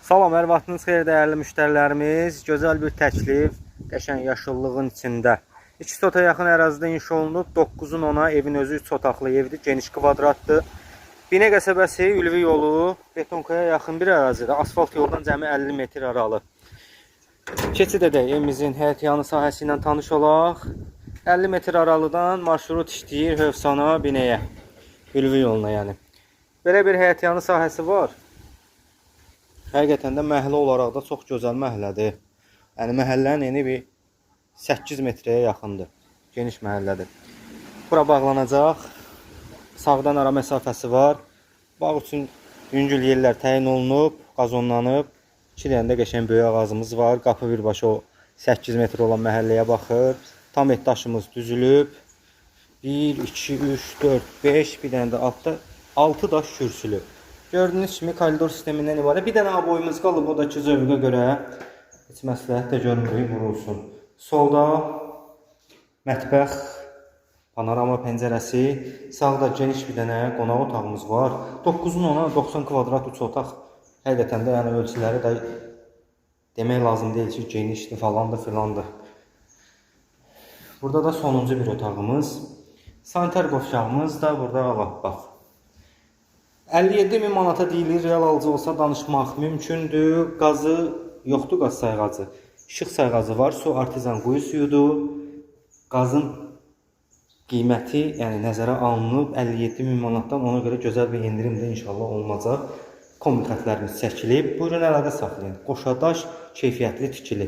Salam, hər vaxtınız xeyir dəyərli müştərilərimiz. Gözəl bir təklif, qəşəng yaşıllığın içində. 2 sota yaxın ərazidə inşa olunub. 9-un 10-a evin özü 3 otaqlı evdir. Geniş kvadratdır. Binə qəsəbəsi Ülvi yolu betonkaya yaxın bir ərazidə. Asfalt yoldan cəmi 50 metr aralı. Keçid edək evimizin həyətyanı sahəsi ilə tanış olaq. 50 metr aralıdan marşrut işləyir Hövsana binəyə. Ülvi yoluna yəni. Belə bir həyətyanı sahəsi var. Həqiqətən də məhəllə olaraq da çox gözəl məhəllədir. Yəni məhəllənin eni bir 8 metrəyə yaxındır. Geniş məhəllədir. Bura bağlanacaq. Sağdan ara məsafəsi var. Bağ üçün yüngül yerlər təyin olunub, qazonlanıb. 2 dənə də qəşəng böyük ağacımız var. Qapı birbaşa o 8 metr olan məhəlləyə baxır. Tam et daşımız düzülüb. 1, 2, 3, 4, 5, bir dənə də altda 6 daş kürsülü. Gördüyünüz kimi koridor sistemindən ibarət. Bir dənə boyumuz qalıb, o da ki zövqə görə heç məsləhət də görmürük, vurulsun. Solda mətbəx, panorama pəncərəsi, sağda geniş bir dənə qonaq otağımız var. 9-un 10-a 90 kvadrat 3 otaq. Həqiqətən də yəni ölçüləri də demək lazım deyil ki, genişdir falandır filandır. Burada da sonuncu bir otağımız. Sanitar qovşağımız da burada var, bax. 57.000 manata deyilir, real alıcı olsa danışmaq mümkündür. Qazı yoxdur, qaz sayğacı. İşıq sayğacı var, su artizan quyu suyudur. Qazın qiyməti yəni nəzərə alınıb 57.000 manatdan, ona görə gözəl bir endirim də inşallah olunacaq. Kombi xətlərimiz çəkilib. Buyurun əlaqə saxlayın. Qoşadaş keyfiyyətli tikili.